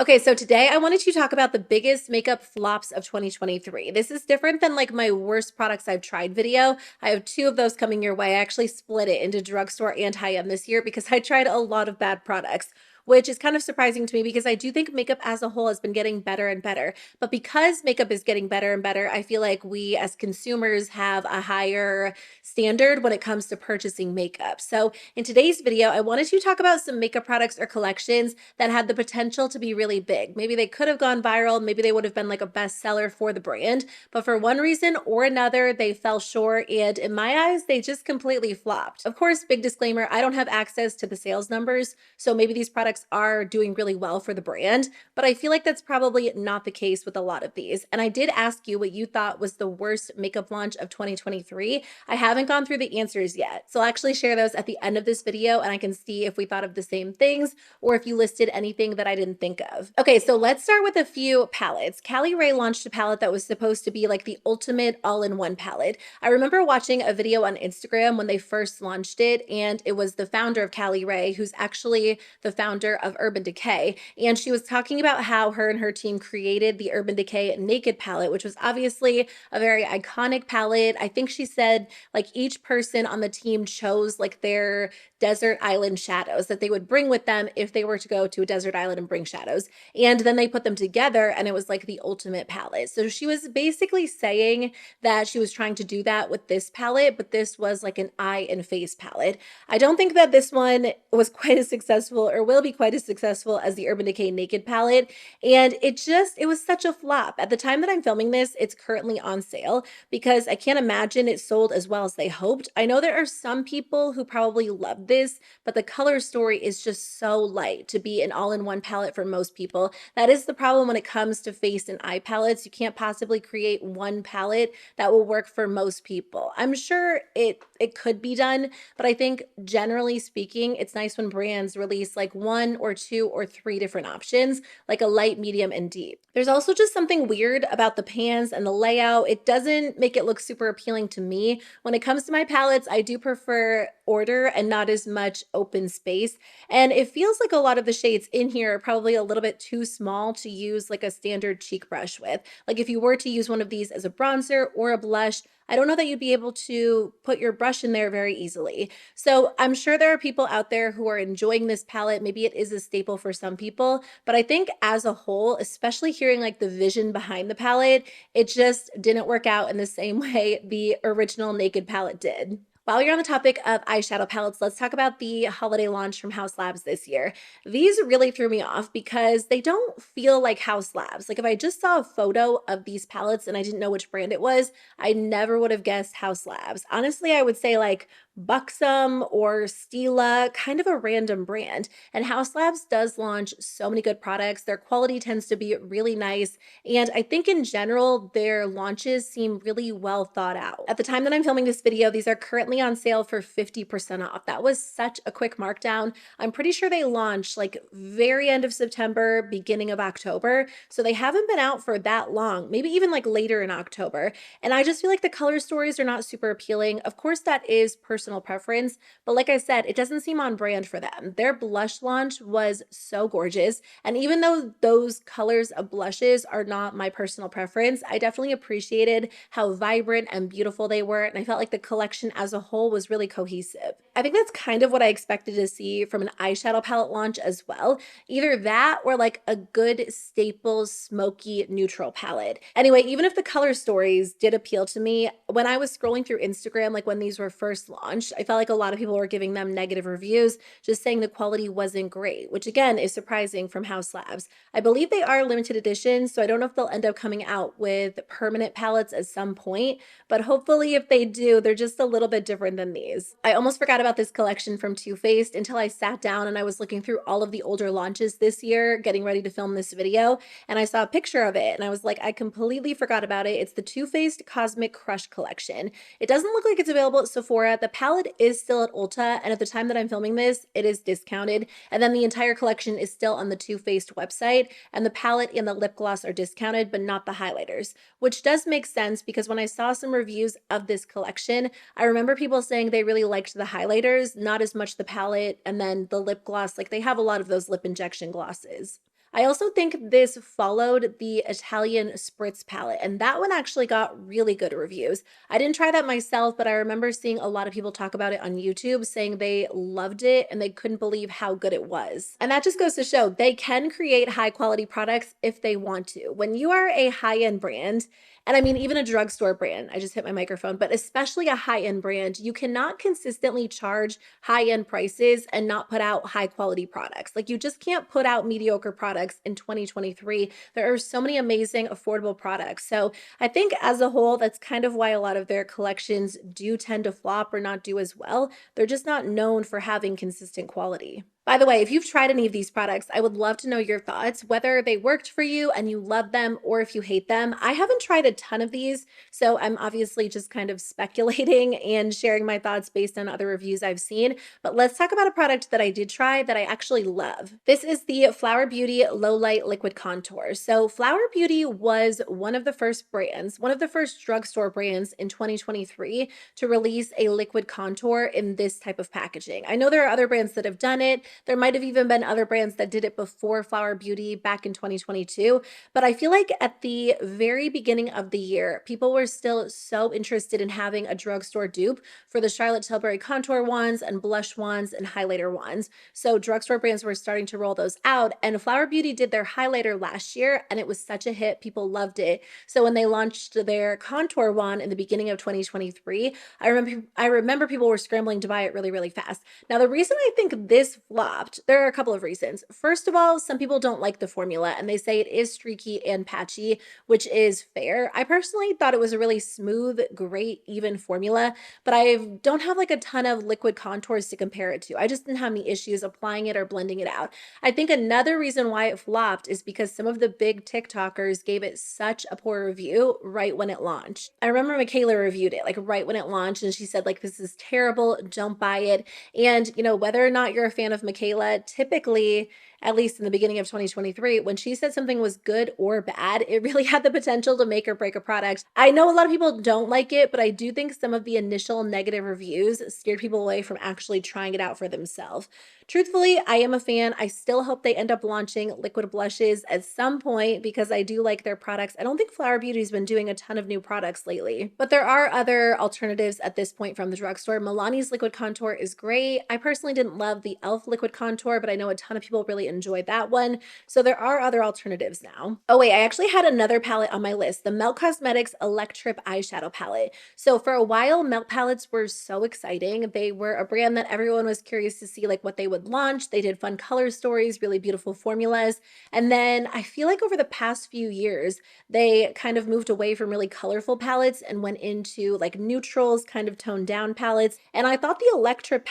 Okay, so today I wanted to talk about the biggest makeup flops of 2023. This is different than like my worst products I've tried video. I have two of those coming your way. I actually split it into drugstore and high-end this year because I tried a lot of bad products, which is kind of surprising to me because I do think makeup as a whole has been getting better and better. But because makeup is getting better and better, I feel like we as consumers have a higher standard when it comes to purchasing makeup. So in today's video, I wanted to talk about some makeup products or collections that had the potential to be really big. Maybe they could have gone viral, maybe they would have been like a bestseller for the brand, but for one reason or another, they fell short, and in my eyes, they just completely flopped. Of course, big disclaimer, I don't have access to the sales numbers, so maybe these products are doing really well for the brand, but I feel like that's probably not the case with a lot of these. And I did ask you what you thought was the worst makeup launch of 2023. I haven't gone through the answers yet, so I'll actually share those at the end of this video and I can see if we thought of the same things or if you listed anything that I didn't think of. Okay, so let's start with a few palettes. Callie Ray launched a palette that was supposed to be like the ultimate all-in-one palette. I remember watching a video on Instagram when they first launched it, and it was the founder of Callie Ray, who's actually the founder of Urban Decay, and she was talking about how her and her team created the Urban Decay Naked palette, which was obviously a very iconic palette. I think she said like each person on the team chose like their desert island shadows that they would bring with them if they were to go to a desert island and bring shadows. And then they put them together and it was like the ultimate palette. So she was basically saying that she was trying to do that with this palette, but this was like an eye and face palette. I don't think that this one was quite as successful or will be quite as successful as the Urban Decay Naked palette. And it was such a flop. At the time that I'm filming this, it's currently on sale because I can't imagine it sold as well as they hoped. I know there are some people who probably love this, but the color story is just so light to be an all-in-one palette for most people. That is the problem when it comes to face and eye palettes. You can't possibly create one palette that will work for most people. I'm sure it could be done, but I think generally speaking, it's nice when brands release like one or two or three different options, like a light, medium, and deep. There's also just something weird about the pans and the layout. It doesn't make it look super appealing to me. When it comes to my palettes, I do prefer order and not as much open space. And it feels like a lot of the shades in here are probably a little bit too small to use like a standard cheek brush with. Like if you were to use one of these as a bronzer or a blush, I don't know that you'd be able to put your brush in there very easily. So I'm sure there are people out there who are enjoying this palette. Maybe it is a staple for some people, but I think as a whole, especially hearing like the vision behind the palette, it just didn't work out in the same way the original Naked palette did. While you're on the topic of eyeshadow palettes, let's talk about the holiday launch from House Labs this year. These really threw me off because they don't feel like House Labs. Like if I just saw a photo of these palettes and I didn't know which brand it was, I never would have guessed House Labs. Honestly, I would say like Buxom or Stila, kind of a random brand. And House Labs does launch so many good products. Their quality tends to be really nice. And I think in general, their launches seem really well thought out. At the time that I'm filming this video, these are currently on sale for 50% off. That was such a quick markdown. I'm pretty sure they launched like very end of September, beginning of October. So they haven't been out for that long, maybe even like later in October. And I just feel like the color stories are not super appealing. Of course, that is personal preference, but like I said, it doesn't seem on brand for them. Their blush launch was so gorgeous. And even though those colors of blushes are not my personal preference, I definitely appreciated how vibrant and beautiful they were. And I felt like the collection as a whole was really cohesive. I think that's kind of what I expected to see from an eyeshadow palette launch as well. Either that or like a good staple smoky neutral palette. Anyway, even if the color stories did appeal to me, when I was scrolling through Instagram, like when these were first launched, I felt like a lot of people were giving them negative reviews, just saying the quality wasn't great, which again is surprising from House Labs. I believe they are limited editions, so I don't know if they'll end up coming out with permanent palettes at some point, but hopefully if they do, they're just a little bit different than these. I almost forgot about this collection from Too Faced until I sat down and I was looking through all of the older launches this year, getting ready to film this video, and I saw a picture of it and I was like, I completely forgot about it. It's the Too Faced Cosmic Crush collection. It doesn't look like it's available at Sephora. The palette is still at Ulta, and at the time that I'm filming this, it is discounted, and then the entire collection is still on the Too Faced website, and the palette and the lip gloss are discounted, but not the highlighters, which does make sense because when I saw some reviews of this collection, I remember people saying they really liked the highlighters, not as much the palette, and then the lip gloss, like they have a lot of those lip injection glosses. I also think this followed the Italian Spritz palette, and that one actually got really good reviews. I didn't try that myself, but I remember seeing a lot of people talk about it on YouTube saying they loved it and they couldn't believe how good it was. And that just goes to show they can create high quality products if they want to. When you are a high-end brand, and I mean, even a drugstore brand, I just hit my microphone, but especially a high-end brand, you cannot consistently charge high-end prices and not put out high quality products. Like you just can't put out mediocre products in 2023. There are so many amazing affordable products. So I think as a whole, that's kind of why a lot of their collections do tend to flop or not do as well. They're just not known for having consistent quality. By the way, if you've tried any of these products, I would love to know your thoughts, whether they worked for you and you love them or if you hate them. I haven't tried a ton of these, so I'm obviously just kind of speculating and sharing my thoughts based on other reviews I've seen. But let's talk about a product that I did try that I actually love. This is the Flower Beauty Low Light Liquid Contour. So Flower Beauty was one of the first brands, one of the first drugstore brands in 2023 to release a liquid contour in this type of packaging. I know there are other brands that have done it. There might have even been other brands that did it before Flower Beauty back in 2022, but I feel like at the very beginning of the year, people were still so interested in having a drugstore dupe for the Charlotte Tilbury contour wands and blush wands and highlighter wands. So drugstore brands were starting to roll those out, and Flower Beauty did their highlighter last year and it was such a hit. People loved it. So when they launched their contour wand in the beginning of 2023, I remember people were scrambling to buy it really, really fast. Now, the reason I think this flopped, there are a couple of reasons. First of all, some people don't like the formula and they say it is streaky and patchy, which is fair. I personally thought it was a really smooth, great, even formula, but I don't have like a ton of liquid contours to compare it to. I just didn't have any issues applying it or blending it out. I think another reason why it flopped is because some of the big TikTokers gave it such a poor review right when it launched. I remember Michaela reviewed it like right when it launched and she said like, this is terrible, don't buy it. And you know, whether or not you're a fan of Michaela, typically, at least in the beginning of 2023, when she said something was good or bad, it really had the potential to make or break a product. I know a lot of people don't like it, but I do think some of the initial negative reviews steered people away from actually trying it out for themselves. Truthfully, I am a fan. I still hope they end up launching liquid blushes at some point because I do like their products. I don't think Flower Beauty's been doing a ton of new products lately, but there are other alternatives at this point from the drugstore. Milani's liquid contour is great. I personally didn't love the e.l.f. liquid contour, but I know a ton of people really enjoyed that one. So there are other alternatives now. Oh wait, I actually had another palette on my list, the Melt Cosmetics Electrip Eyeshadow Palette. So for a while, Melt palettes were so exciting. They were a brand that everyone was curious to see like what they would launch. They did fun color stories, really beautiful formulas. And then I feel like over the past few years, they kind of moved away from really colorful palettes and went into like neutrals, kind of toned down palettes. And I thought the Electrip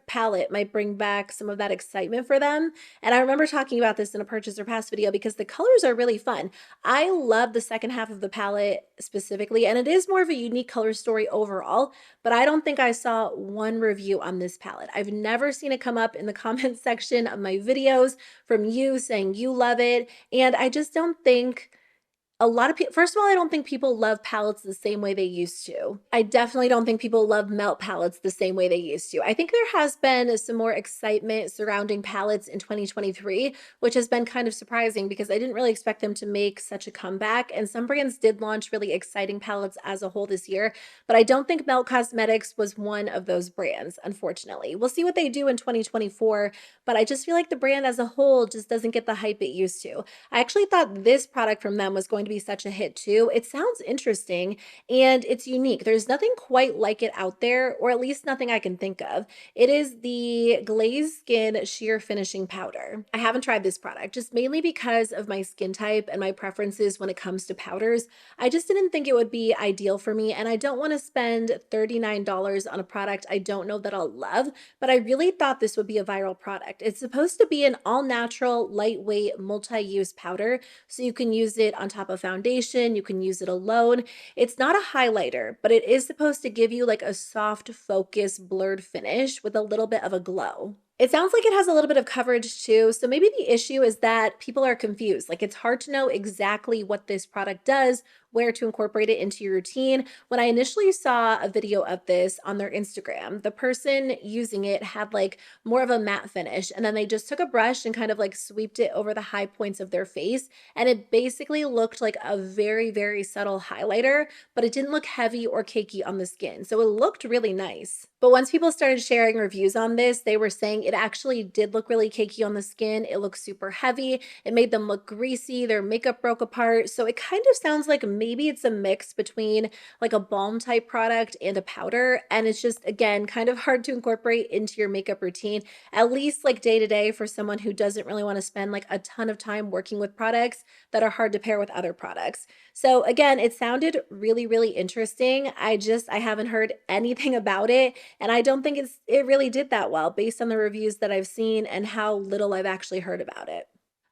palette might bring back some of that excitement for them. And I remember talking about this in a purchase or pass video because the colors are really fun. I love the second half of the palette specifically, and it is more of a unique color story overall, but I don't think I saw one review on this palette. I've never seen it come up in the comments section of my videos from you saying you love it, and I just don't think a lot of people, first of all, I don't think people love palettes the same way they used to. I definitely don't think people love melt palettes the same way they used to. I think there has been some more excitement surrounding palettes in 2023, which has been kind of surprising because I didn't really expect them to make such a comeback. And some brands did launch really exciting palettes as a whole this year, but I don't think Melt Cosmetics was one of those brands, unfortunately. We'll see what they do in 2024, but I just feel like the brand as a whole just doesn't get the hype it used to. I actually thought this product from them was going to be such a hit too. It sounds interesting and it's unique. There's nothing quite like it out there, or at least nothing I can think of. It is the Glaze Skin Sheer Finishing Powder. I haven't tried this product just mainly because of my skin type and my preferences when it comes to powders. I just didn't think it would be ideal for me, and I don't want to spend $39 on a product I don't know that I'll love, but I really thought this would be a viral product. It's supposed to be an all-natural, lightweight, multi-use powder, so you can use it on top of foundation, you can use it alone. It's not a highlighter, but it is supposed to give you like a soft, focused, blurred finish with a little bit of a glow. It sounds like it has a little bit of coverage too, so maybe the issue is that people are confused. Like it's hard to know exactly what this product does where to incorporate it into your routine. When I initially saw a video of this on their Instagram, the person using it had like more of a matte finish, and then they just took a brush and kind of like sweeped it over the high points of their face, and it basically looked like a very, very subtle highlighter, but it didn't look heavy or cakey on the skin. So it looked really nice. But once people started sharing reviews on this, they were saying it actually did look really cakey on the skin. It looked super heavy. It made them look greasy. Their makeup broke apart. So it kind of sounds like maybe it's a mix between like a balm type product and a powder. And it's just, again, kind of hard to incorporate into your makeup routine, at least like day to day, for someone who doesn't really want to spend like a ton of time working with products that are hard to pair with other products. So again, it sounded really, really interesting. I haven't heard anything about it, and I don't think it really did that well based on the reviews that I've seen and how little I've actually heard about it.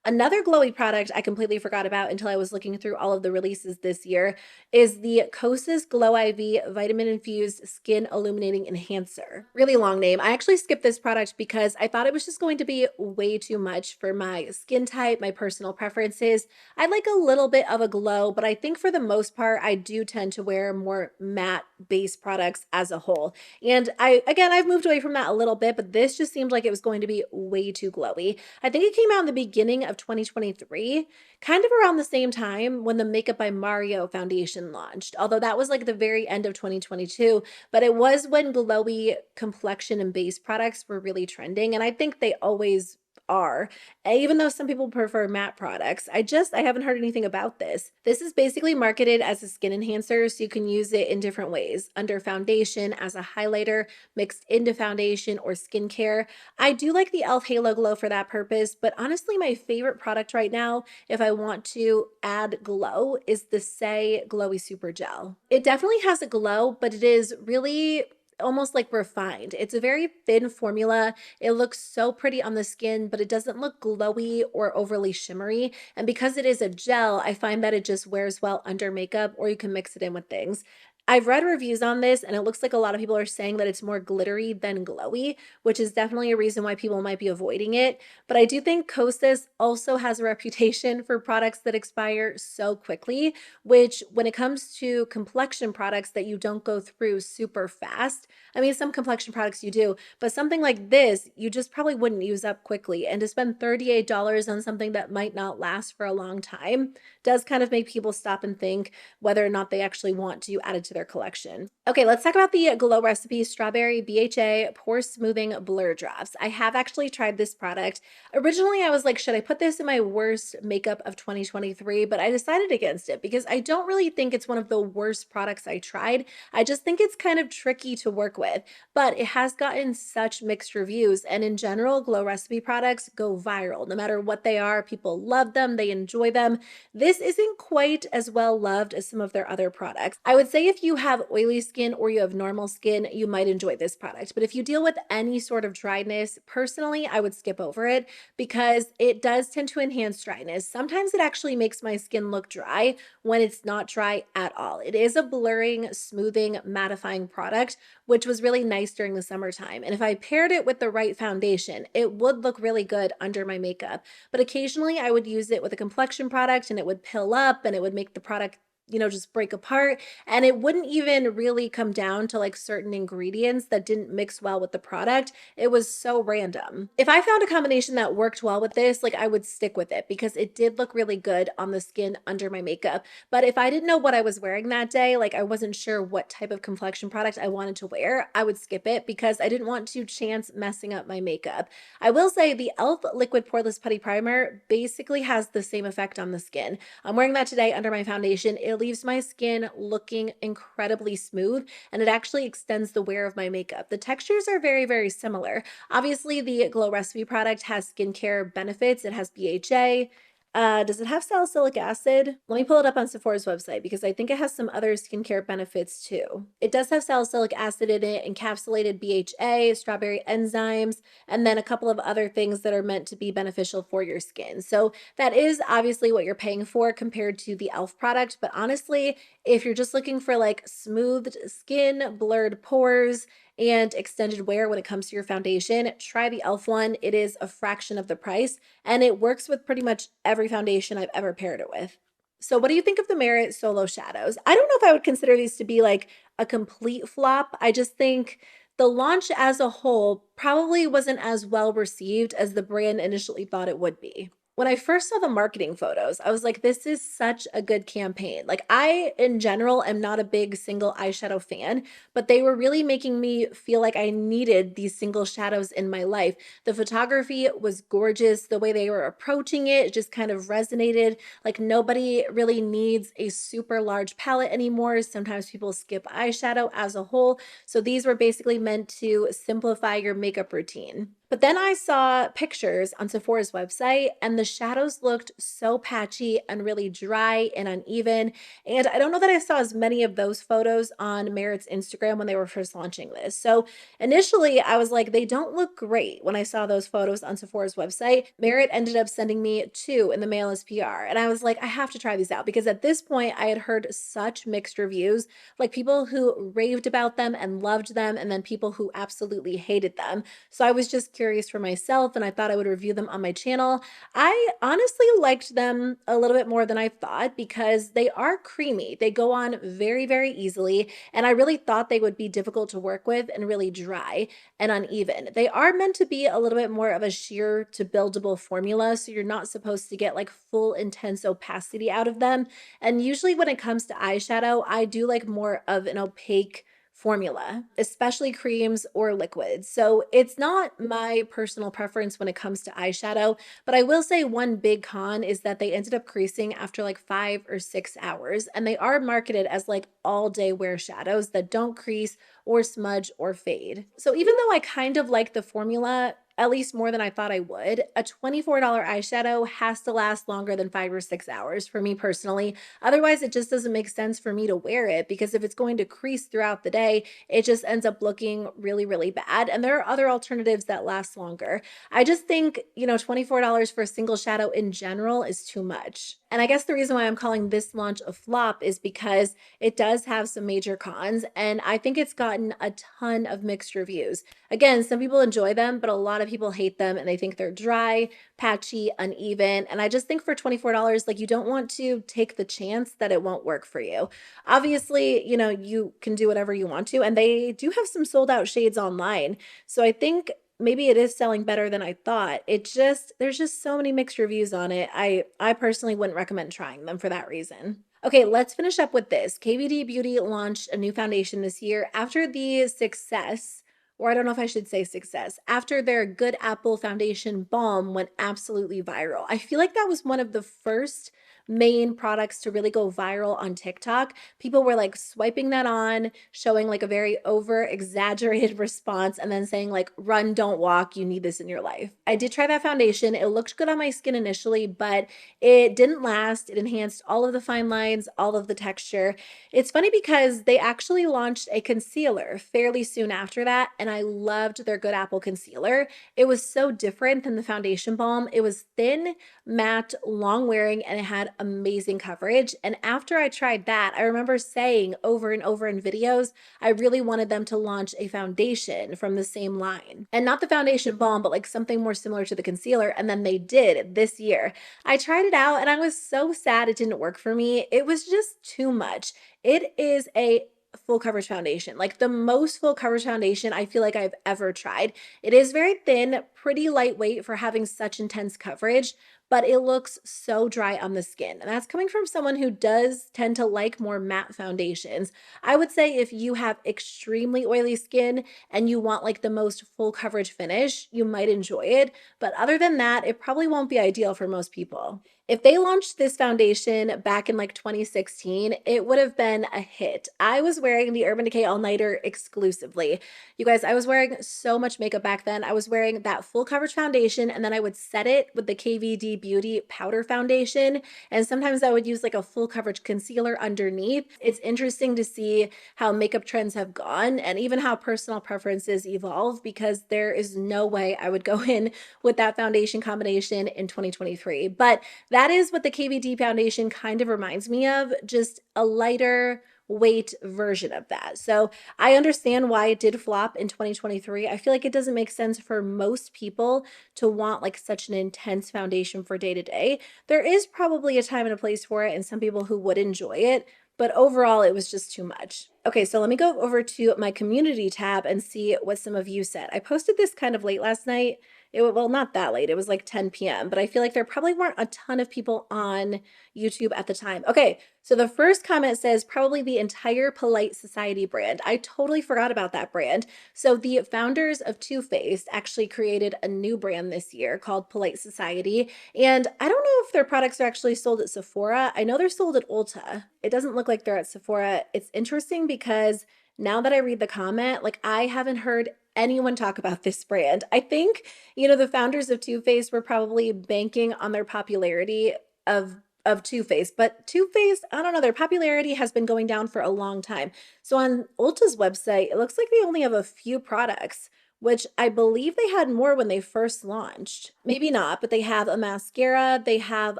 Another glowy product I completely forgot about until I was looking through all of the releases this year is the Kosas Glow IV Vitamin Infused Skin Illuminating Enhancer. Really long name. I actually skipped this product because I thought it was just going to be way too much for my skin type, my personal preferences. I like a little bit of a glow, but I think for the most part, I do tend to wear more matte base products as a whole. And I've moved away from that a little bit, but this just seemed like it was going to be way too glowy. I think it came out in the beginning of 2023, kind of around the same time when the Makeup by Mario foundation launched, although that was like the very end of 2022, but it was when glowy complexion and base products were really trending, and I think they always are. Even though some people prefer matte products, I haven't heard anything about this. This is basically marketed as a skin enhancer, so you can use it in different ways, under foundation, as a highlighter, mixed into foundation or skincare. I do like the e.l.f. Halo Glow for that purpose, but honestly, my favorite product right now, if I want to add glow, is the Say Glowy Super Gel. It definitely has a glow, but it is really almost like refined. It's a very thin formula. It looks so pretty on the skin, but it doesn't look glowy or overly shimmery. And because it is a gel, I find that it just wears well under makeup, or you can mix it in with things. I've read reviews on this, and it looks like a lot of people are saying that it's more glittery than glowy, which is definitely a reason why people might be avoiding it. But I do think Kosas also has a reputation for products that expire so quickly, which when it comes to complexion products that you don't go through super fast, I mean, some complexion products you do, but something like this, you just probably wouldn't use up quickly. And to spend $38 on something that might not last for a long time does kind of make people stop and think whether or not they actually want to add it to their collection. Okay, let's talk about the Glow Recipe Strawberry BHA Pore Smoothing Blur Drops. I have actually tried this product. Originally, I was like, should I put this in my worst makeup of 2023? But I decided against it because I don't really think it's one of the worst products I tried. I just think it's kind of tricky to work with, but it has gotten such mixed reviews. And in general, Glow Recipe products go viral. No matter what they are, people love them, they enjoy them. This isn't quite as well loved as some of their other products. I would say if you have oily skin or you have normal skin, you might enjoy this product. But if you deal with any sort of dryness, personally, I would skip over it because it does tend to enhance dryness. Sometimes it actually makes my skin look dry when it's not dry at all. It is a blurring, smoothing, mattifying product, which was really nice during the summertime. And if I paired it with the right foundation, it would look really good under my makeup. But occasionally I would use it with a complexion product and it would pill up and it would make the product just break apart. And it wouldn't even really come down to like certain ingredients that didn't mix well with the product. It was so random. If I found a combination that worked well with this, like I would stick with it because it did look really good on the skin under my makeup. But if I didn't know what I was wearing that day, like I wasn't sure what type of complexion product I wanted to wear, I would skip it because I didn't want to chance messing up my makeup. I will say the e.l.f. Liquid Poreless Putty Primer basically has the same effect on the skin. I'm wearing that today under my foundation. It leaves my skin looking incredibly smooth, and it actually extends the wear of my makeup. The textures are very, very similar. Obviously, the Glow Recipe product has skincare benefits. It has BHA. Does it have salicylic acid? Let me pull it up on Sephora's website because I think it has some other skincare benefits too. It does have salicylic acid in it, encapsulated BHA, strawberry enzymes, and then a couple of other things that are meant to be beneficial for your skin. So that is obviously what you're paying for compared to the e.l.f. product. But honestly, if you're just looking for like smoothed skin, blurred pores, and extended wear when it comes to your foundation, try the e.l.f. one. It is a fraction of the price, and it works with pretty much every foundation I've ever paired it with. So what do you think of the Merit Solo Shadows? I don't know if I would consider these to be like a complete flop. I just think the launch as a whole probably wasn't as well received as the brand initially thought it would be. When I first saw the marketing photos, I was like, this is such a good campaign. Like, I, in general, am not a big single eyeshadow fan, but they were really making me feel like I needed these single shadows in my life. The photography was gorgeous. The way they were approaching it just kind of resonated. Like, nobody really needs a super large palette anymore. Sometimes people skip eyeshadow as a whole. So these were basically meant to simplify your makeup routine. But then I saw pictures on Sephora's website and the shadows looked so patchy and really dry and uneven. And I don't know that I saw as many of those photos on Merit's Instagram when they were first launching this. So initially I was like, they don't look great when I saw those photos on Sephora's website. Merit ended up sending me two in the mail as PR. And I was like, I have to try these out because at this point I had heard such mixed reviews, like people who raved about them and loved them, and then people who absolutely hated them. So I was just curious for myself and I thought I would review them on my channel. I honestly liked them a little bit more than I thought because they are creamy. They go on very, very easily. And I really thought they would be difficult to work with and really dry and uneven. They are meant to be a little bit more of a sheer to buildable formula. So you're not supposed to get like full intense opacity out of them. And usually when it comes to eyeshadow, I do like more of an opaque formula, especially creams or liquids. So it's not my personal preference when it comes to eyeshadow, but I will say one big con is that they ended up creasing after like 5 or 6 hours, and they are marketed as like all day wear shadows that don't crease or smudge or fade. So even though I kind of like the formula, at least more than I thought I would, a $24 eyeshadow has to last longer than 5 or 6 hours for me personally. Otherwise, it just doesn't make sense for me to wear it because if it's going to crease throughout the day, it just ends up looking really, really bad. And there are other alternatives that last longer. I just think, $24 for a single shadow in general is too much. And I guess the reason why I'm calling this launch a flop is because it does have some major cons, and I think it's gotten a ton of mixed reviews. Again, some people enjoy them, but a lot of people hate them and they think they're dry, patchy, uneven. And I just think for $24, like you don't want to take the chance that it won't work for you. Obviously, you can do whatever you want to, and they do have some sold out shades online. So I think maybe it is selling better than I thought. There's just so many mixed reviews on it. I personally wouldn't recommend trying them for that reason. Okay, let's finish up with this. KVD Beauty launched a new foundation this year after the success, or I don't know if I should say success, after their Good Apple Foundation Balm went absolutely viral. I feel like that was one of the first main products to really go viral on TikTok. People were like swiping that on, showing like a very over exaggerated response, and then saying like, run, don't walk, you need this in your life. I did try that foundation. It looked good on my skin initially, but it didn't last. It enhanced all of the fine lines, all of the texture. It's funny because they actually launched a concealer fairly soon after that, and I loved their Good Apple concealer. It was so different than the foundation balm. It was thin, matte, long wearing, and it had amazing coverage. And after I tried that, I remember saying over and over in videos, I really wanted them to launch a foundation from the same line. And not the foundation balm, but like something more similar to the concealer. And then they did this year. I tried it out and I was so sad it didn't work for me. It was just too much. It is a full coverage foundation, like the most full coverage foundation I feel like I've ever tried. It is very thin, pretty lightweight for having such intense coverage, but it looks so dry on the skin. And that's coming from someone who does tend to like more matte foundations. I would say if you have extremely oily skin and you want like the most full coverage finish, you might enjoy it. But other than that, it probably won't be ideal for most people. If they launched this foundation back in like 2016, it would have been a hit. I was wearing the Urban Decay All Nighter exclusively. You guys, I was wearing so much makeup back then. I was wearing that full coverage foundation, and then I would set it with the KVD Beauty powder foundation. And sometimes I would use like a full coverage concealer underneath. It's interesting to see how makeup trends have gone and even how personal preferences evolve, because there is no way I would go in with that foundation combination in 2023. But that is what the KVD foundation kind of reminds me of, just a lighter, weight version of that. So I understand why it did flop in 2023. I feel like it doesn't make sense for most people to want like such an intense foundation for day to day. There is probably a time and a place for it and some people who would enjoy it, but overall it was just too much. Okay, so let me go over to my community tab and see what some of you said. I posted this kind of late last night. Well, not that late. It was like 10 p.m., but I feel like there probably weren't a ton of people on YouTube at the time. Okay, so the first comment says probably the entire Polite Society brand. I totally forgot about that brand. So the founders of Too Faced actually created a new brand this year called Polite Society. And I don't know if their products are actually sold at Sephora. I know they're sold at Ulta. It doesn't look like they're at Sephora. It's interesting because now that I read the comment, like I haven't heard anyone talk about this brand. I think, the founders of Too Faced were probably banking on their popularity of Too Faced, but Too Faced, I don't know, their popularity has been going down for a long time. So on Ulta's website, it looks like they only have a few products, which I believe they had more when they first launched. Maybe not, but they have a mascara, they have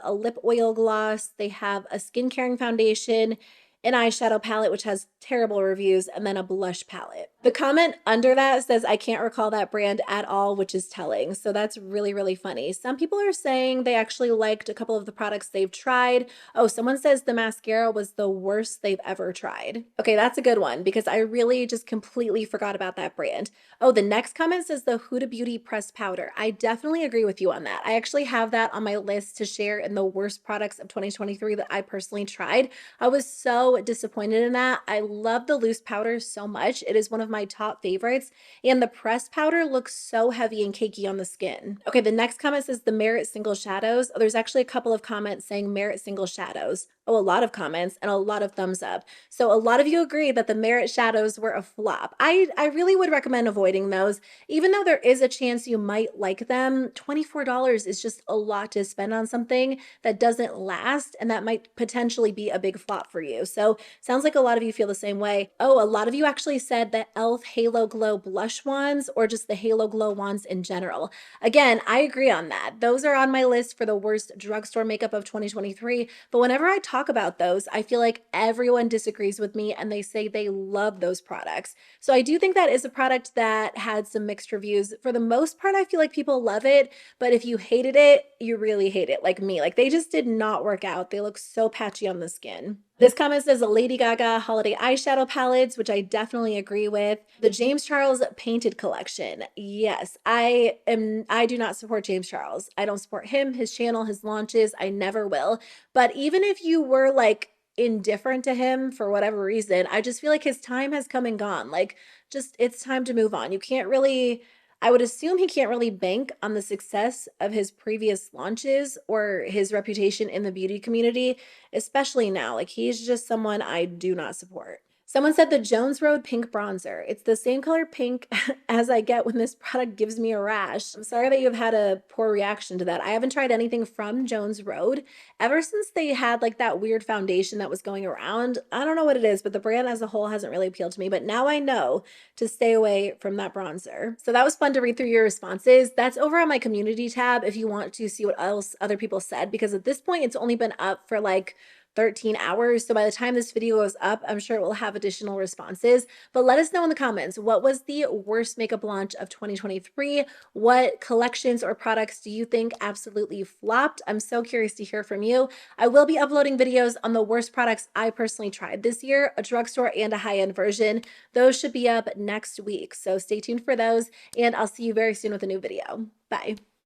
a lip oil gloss, they have a skin caring foundation, an eyeshadow palette, which has terrible reviews, and then a blush palette. The comment under that says, I can't recall that brand at all, which is telling. So that's really, really funny. Some people are saying they actually liked a couple of the products they've tried. Oh, someone says the mascara was the worst they've ever tried. Okay, that's a good one because I really just completely forgot about that brand. Oh, the next comment says the Huda Beauty pressed powder. I definitely agree with you on that. I actually have that on my list to share in the worst products of 2023 that I personally tried. I was so disappointed in that. I love the loose powder so much. It is one of my top favorites. And the pressed powder looks so heavy and cakey on the skin. Okay, the next comment says the Merit Single Shadows. Oh, there's actually a couple of comments saying Merit Single Shadows. Oh, a lot of comments and a lot of thumbs up. So a lot of you agree that the Merit Shadows were a flop. I really would recommend avoiding those. Even though there is a chance you might like them, $24 is just a lot to spend on something that doesn't last and that might potentially be a big flop for you. So sounds like a lot of you feel the same way. Oh, a lot of you actually said the e.l.f. Halo Glow blush wands or just the Halo Glow wands in general. Again, I agree on that. Those are on my list for the worst drugstore makeup of 2023. But whenever I talk about those, I feel like everyone disagrees with me and they say they love those products. So I do think that is a product that had some mixed reviews. For the most part, I feel like people love it. But if you hated it, you really hate it, like me. Like they just did not work out. They look so patchy on the skin. This comment says the Lady Gaga holiday eyeshadow palettes, which I definitely agree with. The James Charles painted collection. Yes, I do not support James Charles. I don't support him, his channel, his launches. I never will. But even if you were like indifferent to him for whatever reason, I just feel like his time has come and gone. Like just it's time to move on. You can't really I would assume he can't really bank on the success of his previous launches or his reputation in the beauty community, especially now. Like he's just someone I do not support. Someone said the Jones Road pink bronzer. It's the same color pink as I get when this product gives me a rash. I'm sorry that you've had a poor reaction to that. I haven't tried anything from Jones Road ever since they had like that weird foundation that was going around. I don't know what it is, but the brand as a whole hasn't really appealed to me. But now I know to stay away from that bronzer. So that was fun to read through your responses. That's over on my community tab if you want to see what else other people said, because at this point it's only been up for like 13 hours. So by the time this video goes up, I'm sure it will have additional responses. But let us know in the comments, what was the worst makeup launch of 2023? What collections or products do you think absolutely flopped? I'm so curious to hear from you. I will be uploading videos on the worst products I personally tried this year, a drugstore and a high-end version. Those should be up next week. So stay tuned for those, and I'll see you very soon with a new video. Bye.